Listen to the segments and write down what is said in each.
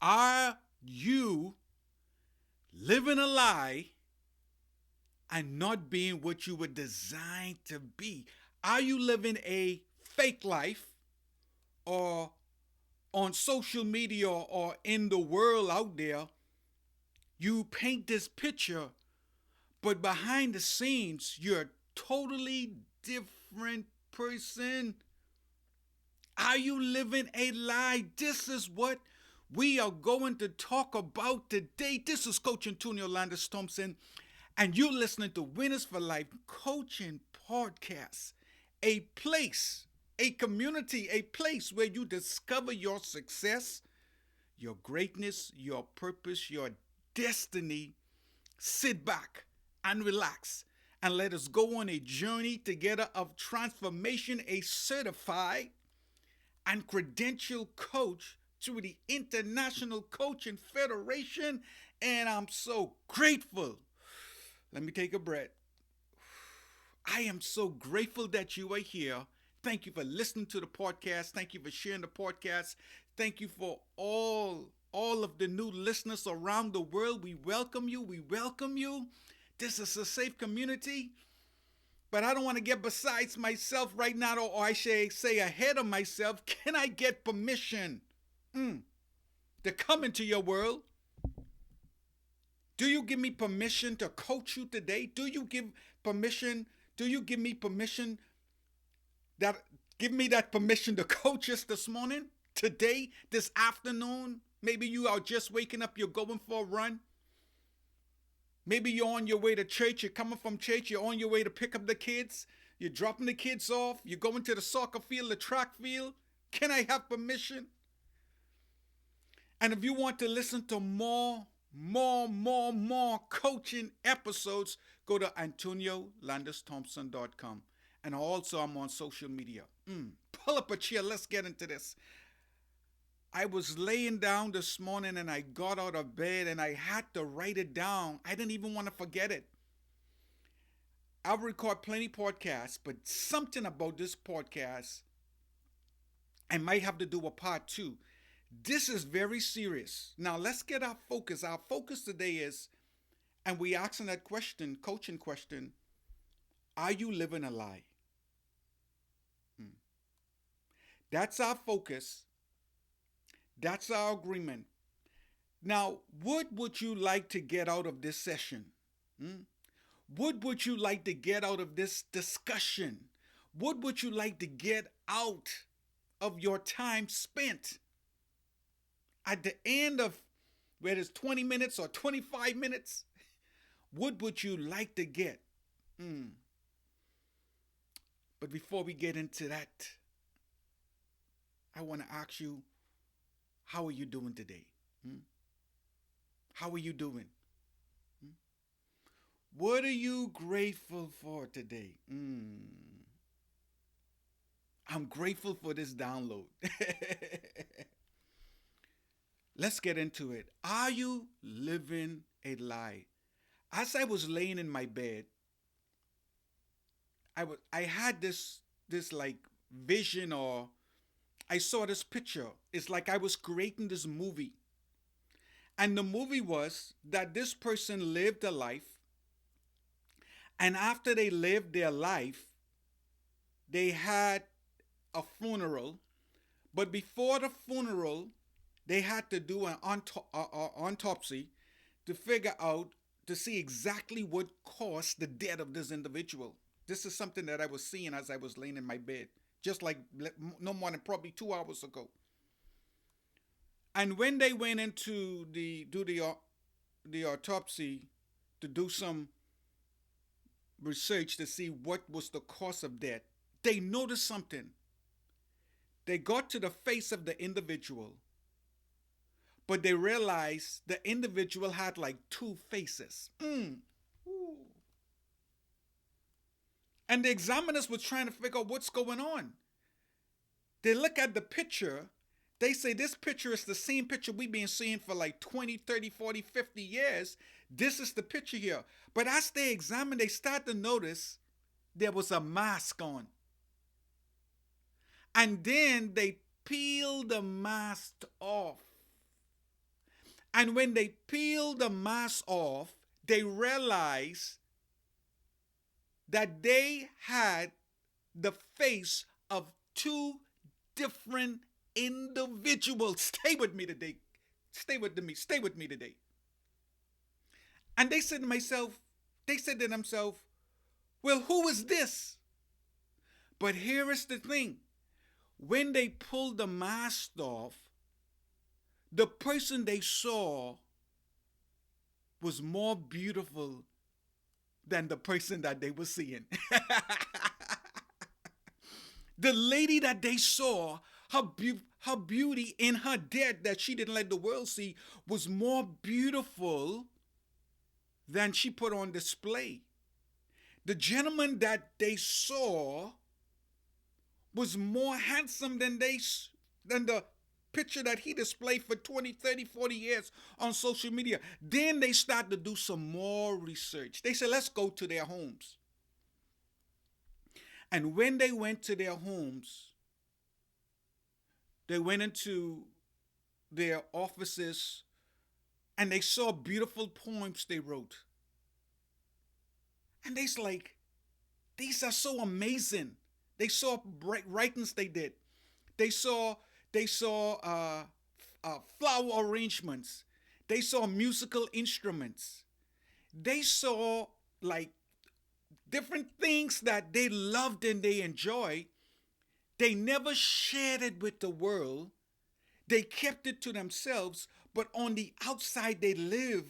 Are you living a lie and not being what you were designed to be? Are you living a fake life, or on social media or in the world out there, you paint this picture, but behind the scenes, you're a totally different person? Are you living a lie? This is what we are going to talk about today. This is Coach Antonio Landis Thompson, and you're listening to Winners for Life Coaching Podcast, a place, a community, a place where you discover your success, your greatness, your purpose, your destiny. Sit back and relax, and let us go on a journey together of transformation. A certified and credentialed coach through the International Coaching Federation, and I'm so grateful. Let me take a breath. I am so grateful that you are here. Thank you for listening to the podcast. Thank you for sharing the podcast. Thank you for all of the new listeners around the world. We welcome you. We welcome you. This is a safe community. But I don't want to get besides myself right now, or I should say ahead of myself. Can I get permission to come into your world? Do you give me permission to coach you today? Do you give permission? Do you give me permission that give me that permission to coach us this morning, today, this afternoon? Maybe you are just waking up, you're going for a run. Maybe you're on your way to church, you're coming from church, you're on your way to pick up the kids, you're dropping the kids off, you're going to the soccer field, the track field. Can I have permission? And if you want to listen to more coaching episodes, go to AntonioLandisThompson.com. And also I'm on social media. Pull up a chair, let's get into this. I was laying down this morning and I got out of bed and I had to write it down. I didn't even want to forget it. I've recorded plenty podcasts, but something about this podcast, I might have to do a part 2. This is very serious. Now let's get our focus. Our focus today is, and we asking that question, coaching question, are you living a lie? That's our focus. That's our agreement. Now, what would you like to get out of this session? What would you like to get out of this discussion? What would you like to get out of your time spent? At the end of whether it's 20 minutes or 25 minutes, what would you like to get? But before we get into that, I want to ask you, how are you doing today? How are you doing? What are you grateful for today? I'm grateful for this download. Let's get into it. Are you living a lie? As I was laying in my bed, I had this like vision, or I saw this picture. It's like I was creating this movie. And the movie was that this person lived a life, and after they lived their life, they had a funeral. But before the funeral, they had to do an autopsy to figure out, to see exactly what caused the death of this individual. This is something that I was seeing as I was laying in my bed, just like no more than probably 2 hours ago. And when they went into the autopsy to do some research to see what was the cause of death, they noticed something. They got to the face of the individual, but they realized the individual had like 2 faces. And the examiners were trying to figure out what's going on. They look at the picture. They say this picture is the same picture we've been seeing for like 20, 30, 40, 50 years. This is the picture here. But as they examine, they start to notice there was a mask on. And then they peel the mask off. And when they peel the mask off, they realize that they had the face of two different individuals. Stay with me today. Stay with me. Stay with me today. And they said to themselves, well, who is this? But here is the thing. When they pulled the mask off, the person they saw was more beautiful than the person that they were seeing. The lady that they saw, her beauty in her death that she didn't let the world see was more beautiful than she put on display. The gentleman that they saw was more handsome than the picture that he displayed for 20, 30, 40 years on social media. Then they started to do some more research. They said, let's go to their homes. And when they went to their homes, they went into their offices and they saw beautiful poems they wrote. And they's like, these are so amazing. They saw writings they did. They saw flower arrangements. They saw musical instruments. They saw like different things that they loved and they enjoyed. They never shared it with the world. They kept it to themselves, but on the outside they live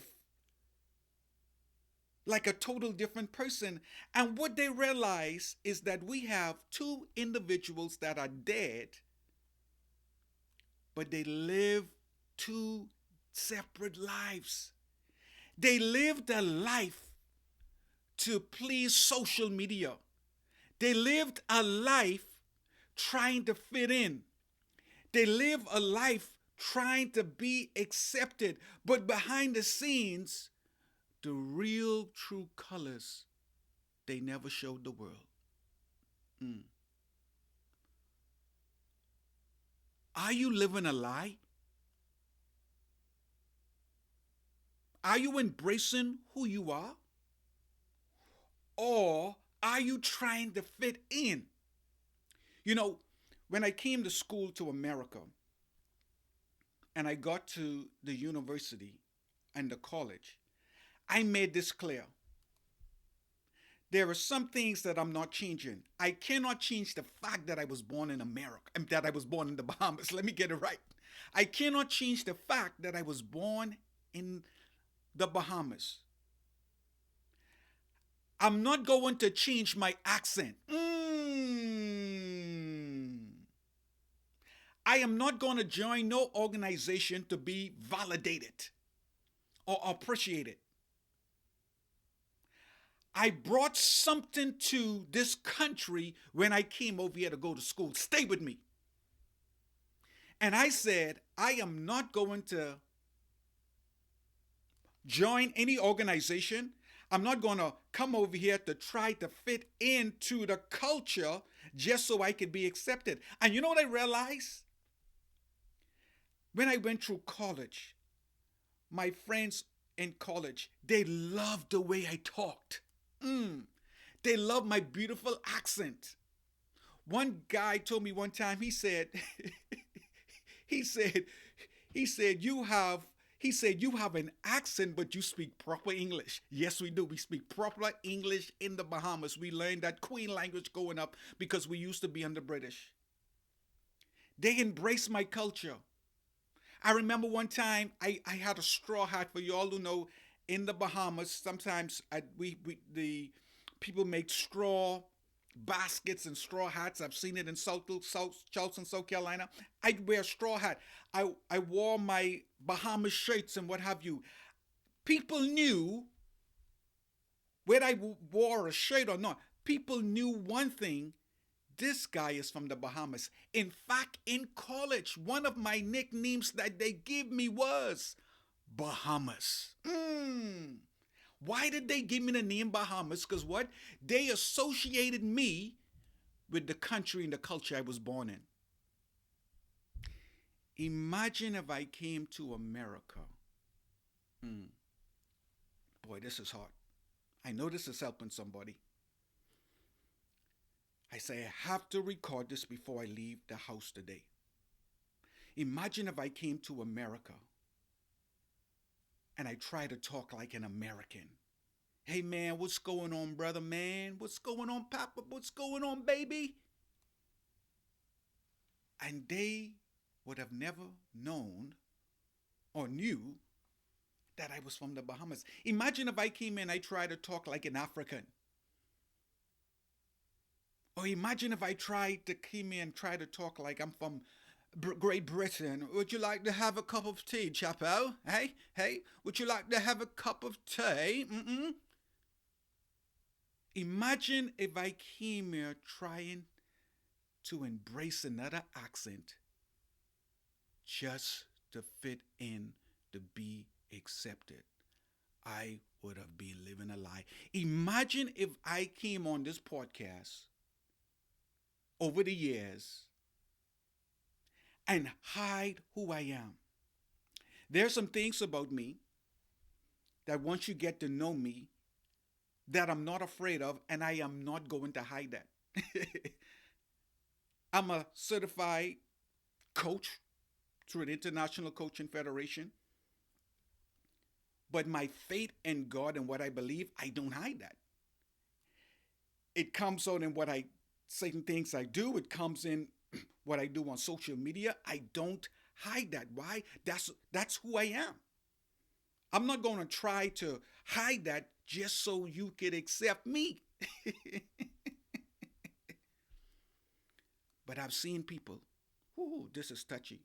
like a total different person. And what they realize is that we have two individuals that are dead, but they live two separate lives. They lived a life to please social media. They lived a life trying to fit in. They live a life trying to be accepted, but behind the scenes, the real true colors, they never showed the world. Are you living a lie? Are you embracing who you are? Or are you trying to fit in? You know, when I came to school to America and I got to the university and the college, I made this clear. There are some things that I'm not changing. I cannot change the fact that I was born in America, and that I was born in the Bahamas. Let me get it right. I cannot change the fact that I was born in the Bahamas. I'm not going to change my accent. I am not going to join no organization to be validated or appreciated. I brought something to this country when I came over here to go to school. Stay with me. And I said, I am not going to join any organization. I'm not going to come over here to try to fit into the culture just so I could be accepted. And you know what I realized? When I went through college, my friends in college, they loved the way I talked. They loved my beautiful accent. One guy told me one time, he said, he said, you have an accent, but you speak proper English. Yes, we do. We speak proper English in the Bahamas. We learned that Queen language growing up because we used to be under British. They embraced my culture. I remember one time I had a straw hat. For you all who know, in the Bahamas, sometimes the people make straw baskets and straw hats. I've seen it in Charleston, South Carolina. I'd wear a straw hat. I wore my Bahamas shirts and what have you. People knew whether I wore a shirt or not. People knew one thing. This guy is from the Bahamas. In fact, in college, one of my nicknames that they gave me was Bahamas. Why did they give me the name Bahamas? Because what? They associated me with the country and the culture I was born in. Imagine if I came to America Hmm. Boy, this is hard. I know this is helping somebody. I say I have to record this before I leave the house today. Imagine if I came to America and I try to talk like an American. Hey man, what's going on, brother man? What's going on, Papa? What's going on, baby? And they would have never known or knew that I was from the Bahamas. Imagine if I came in and I tried to talk like an African. Or imagine if I tried to come in and try to talk like I'm from Great Britain. Would you like to have a cup of tea, Chapo? Hey, hey, would you like to have a cup of tea? Mm-mm. Imagine if I came here trying to embrace another accent just to fit in to be accepted. I would have been living a lie. Imagine if I came on this podcast over the years and hide who I am. There's some things about me that once you get to know me, that I'm not afraid of, and I am not going to hide that. I'm a certified coach through the International Coaching Federation. But my faith in God and what I believe, I don't hide that. It comes out in what I certain things I do. It comes in what I do on social media. I don't hide that. Why? That's who I am. I'm not going to try to hide that just so you could accept me. But I've seen people, ooh, this is touchy.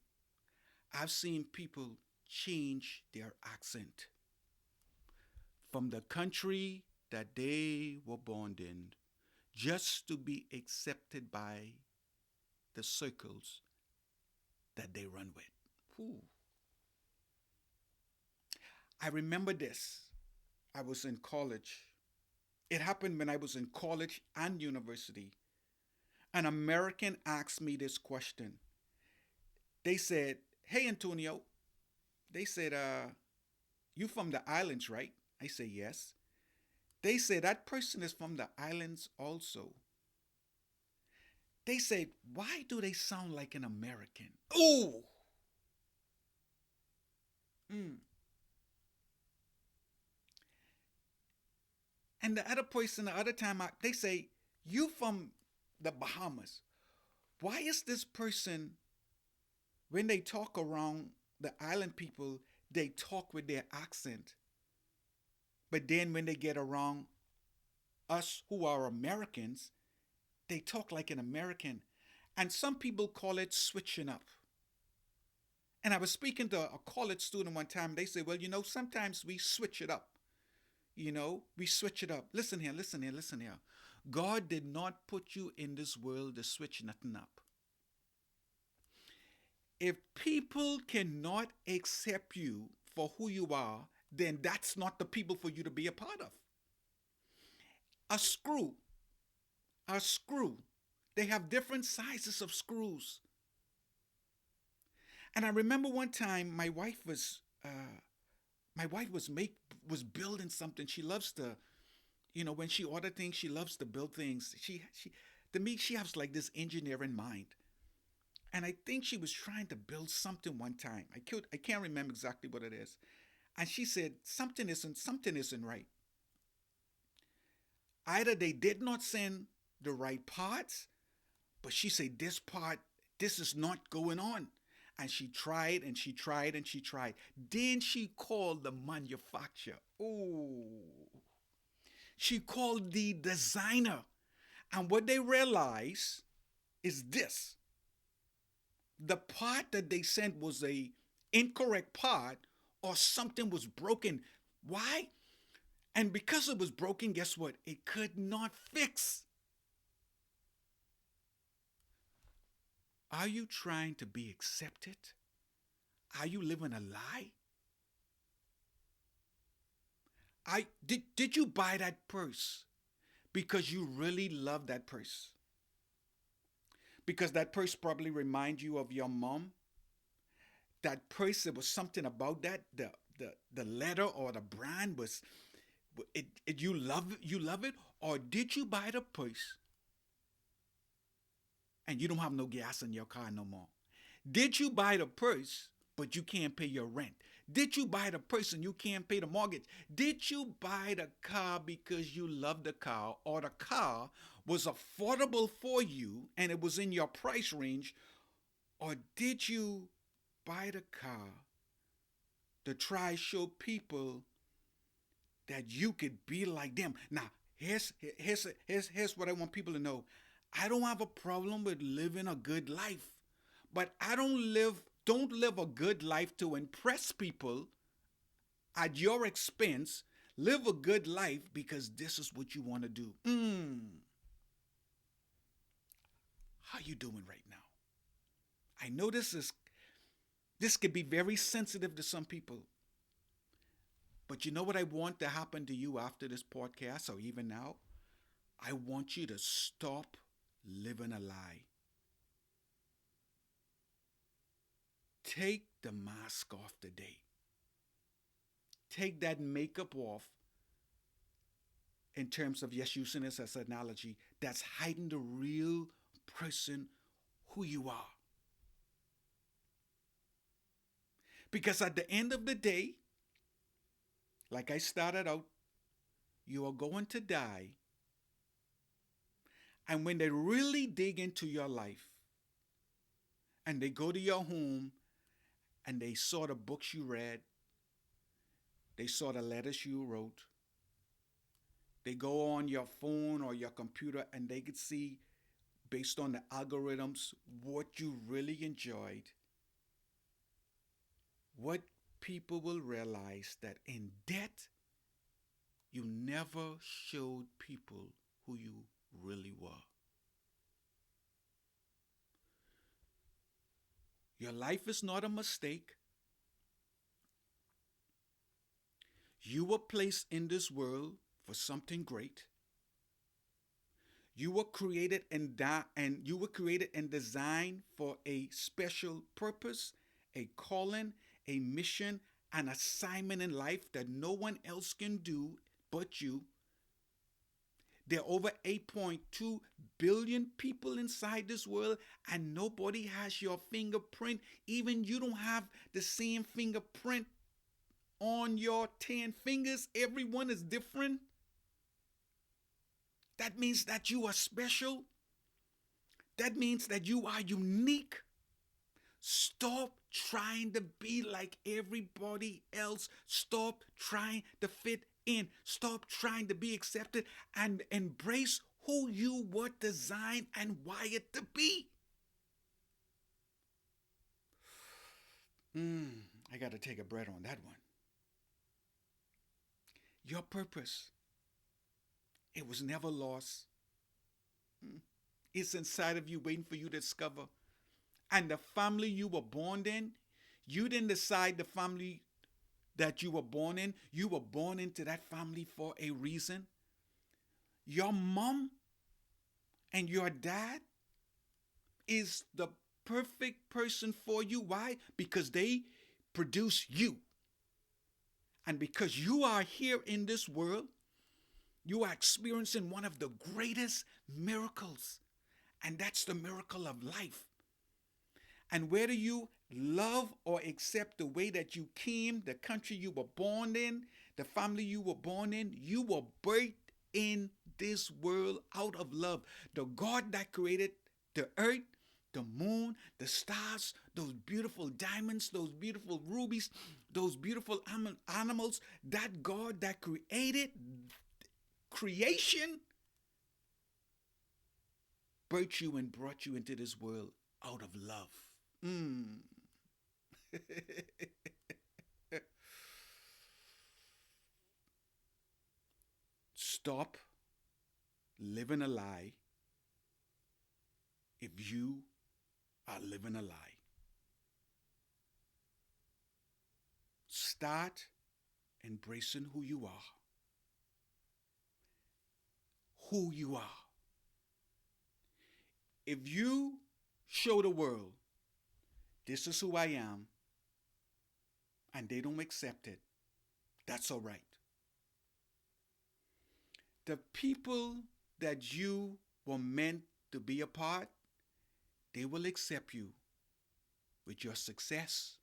I've seen people change their accent from the country that they were born in just to be accepted by the circles that they run with. Ooh. I remember this. I was in college. It happened when I was in college and university. An American asked me this question. They said, "Hey, Antonio," they said, "You from the islands, right?" I say, "Yes." They said, "That person is from the islands also." They said, "Why do they sound like an American?" Ooh. Mm. And the other person, the other time, they say, "You from the Bahamas. Why is this person, when they talk around the island people, they talk with their accent? But then when they get around us who are Americans, they talk like an American." And some people call it switching up. And I was speaking to a college student one time. They said, "Well, sometimes we switch it up. We switch it up. Listen here, listen here, listen here. God did not put you in this world to switch nothing up. If people cannot accept you for who you are, then that's not the people for you to be a part of. A screw, a screw. They have different sizes of screws. And I remember one time my wife was building something. She loves to, when she order things, she loves to build things. She to me she has like this engineering mind. And I think she was trying to build something one time. I can't remember exactly what it is. And she said something isn't right. Either they did not send the right parts, but she said this is not going on. And she tried and she tried and she tried. Then she called the manufacturer. Oh, she called the designer. And what they realized is this: the part that they sent was a incorrect part, or something was broken. Why? And because it was broken, guess what? It could not fix. Are you trying to be accepted? Are you living a lie? Did you buy that purse because you really love that purse? Because that purse probably reminds you of your mom. That purse, there was something about that. the letter or the brand was you love it, or did you buy the purse and you don't have no gas in your car no more? Did you buy the purse but you can't pay your rent? Did you buy the purse and you can't pay the mortgage? Did you buy the car because you love the car, or the car was affordable for you and it was in your price range? Or did you buy the car to try show people that you could be like them? Now, here's what I want people to know. I don't have a problem with living a good life, but I don't live a good life to impress people at your expense. Live a good life because this is what you want to do. How you doing right now? I know this could be very sensitive to some people. But you know what I want to happen to you after this podcast, or even now? I want you to stop living a lie. Take the mask off today. Take that makeup off, in terms of, yes, using this as an analogy, that's hiding the real person who you are. Because at the end of the day, like I started out, you are going to die. And when they really dig into your life and they go to your home and they saw the books you read, they saw the letters you wrote, they go on your phone or your computer and they could see, based on the algorithms, what you really enjoyed, what people will realize that in debt, you never showed people who you really were. Your life is not a mistake. You were placed in this world for something great. You were created and you were created and designed for a special purpose, a calling, a mission, an assignment in life that no one else can do but you. There are over 8.2 billion people inside this world, and nobody has your fingerprint. Even you don't have the same fingerprint on your 10 fingers. Everyone is different. That means that you are special. That means that you are unique. Stop trying to be like everybody else. Stop trying to fit in. Stop trying to be accepted and embrace who you were designed and wired to be. I got to take a breath on that one. Your purpose, it was never lost. It's inside of you, waiting for you to discover. And the family you were born in, you didn't decide the family that you were born in. You were born into that family for a reason. Your mom and your dad is the perfect person for you. Why? Because they produce you. And because you are here in this world, you are experiencing one of the greatest miracles. And that's the miracle of life. And whether you love or accept the way that you came, the country you were born in, the family you were born in, you were birthed in this world out of love. The God that created the earth, the moon, the stars, those beautiful diamonds, those beautiful rubies, those beautiful animals, that God that created creation, birthed you and brought you into this world out of love. Stop living a lie if you are living a lie. Start embracing who you are. Who you are. If you show the world, this is who I am, and they don't accept it, That's all right. The people that you were meant to be a part, they will accept you with your success,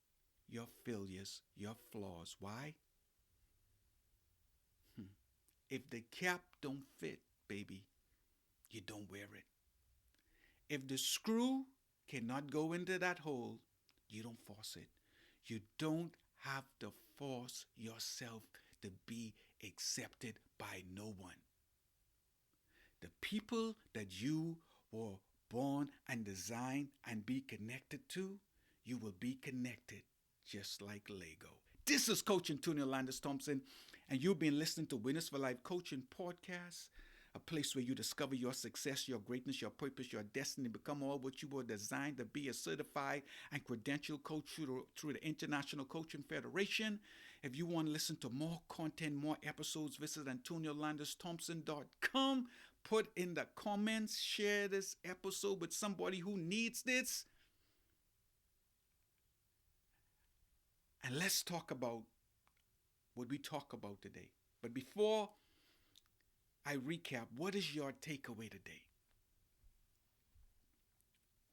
your failures, your flaws. Why? Hmm. If the cap don't fit, baby, you don't wear it. If the screw cannot go into that hole, you don't force it. You don't have to force yourself to be accepted by no one. The people that you were born and designed and be connected to, you will be connected just like Lego. This is Coach Antonio Landis Thompson, and you've been listening to Winners for Life Coaching Podcast, a place where you discover your success, your greatness, your purpose, your destiny, become all what you were designed to be, a certified and credentialed coach through the International Coaching Federation. If you want to listen to more content, more episodes, visit AntonioLandisThompson.com. Put in the comments, share this episode with somebody who needs this. And let's talk about what we talk about today. But before I recap, what is your takeaway today?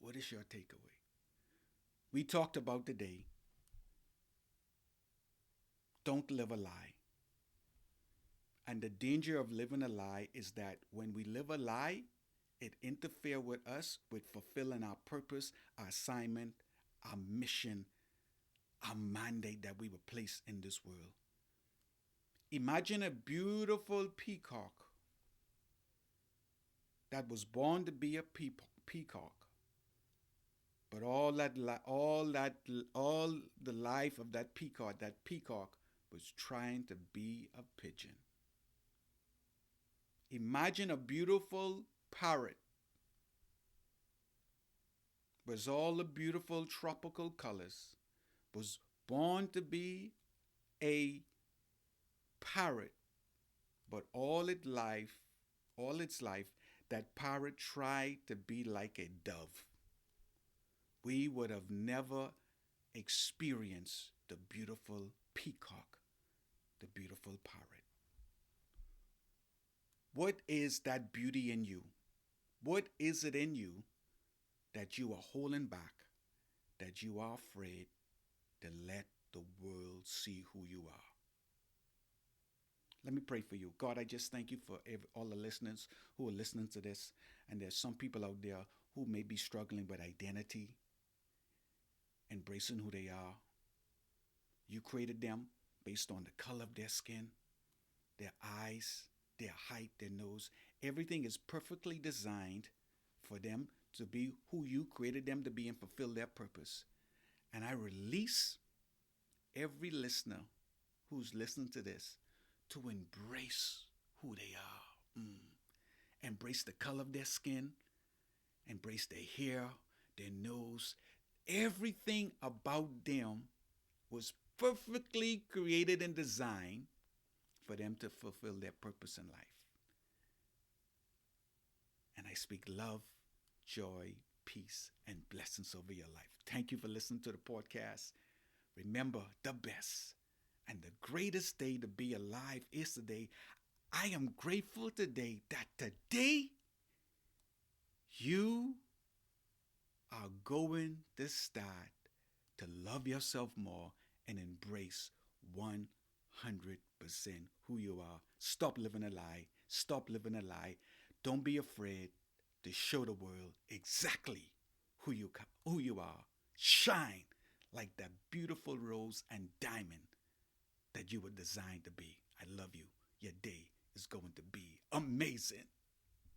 What is your takeaway? We talked about today, don't live a lie. And the danger of living a lie is that when we live a lie, it interferes with us with fulfilling our purpose, our assignment, our mission, our mandate that we were placed in this world. Imagine a beautiful peacock that was born to be a peacock, but all the life of that peacock was trying to be a pigeon. Imagine a beautiful parrot with all the beautiful tropical colors, was born to be a parrot, but all its life, that parrot tried to be like a dove. We would have never experienced the beautiful peacock, the beautiful parrot. What is that beauty in you? What is it in you that you are holding back, that you are afraid to let the world see who you are? Let me pray for you. God, I just thank you for all the listeners who are listening to this. And there's some people out there who may be struggling with identity, embracing who they are. You created them based on the color of their skin, their eyes, their height, their nose. Everything is perfectly designed for them to be who you created them to be and fulfill their purpose. And I release every listener who's listening to this to embrace who they are. Embrace the color of their skin, embrace their hair, their nose. Everything about them was perfectly created and designed for them to fulfill their purpose in life. And I speak love, joy, peace, and blessings over your life. Thank you for listening to the podcast. Remember, the best and the greatest day to be alive is today. I am grateful today that today you are going to start to love yourself more and embrace 100% who you are. Stop living a lie. Stop living a lie. Don't be afraid to show the world exactly who you are. Shine like that beautiful rose and diamond that you were designed to be. I love you. Your day is going to be amazing.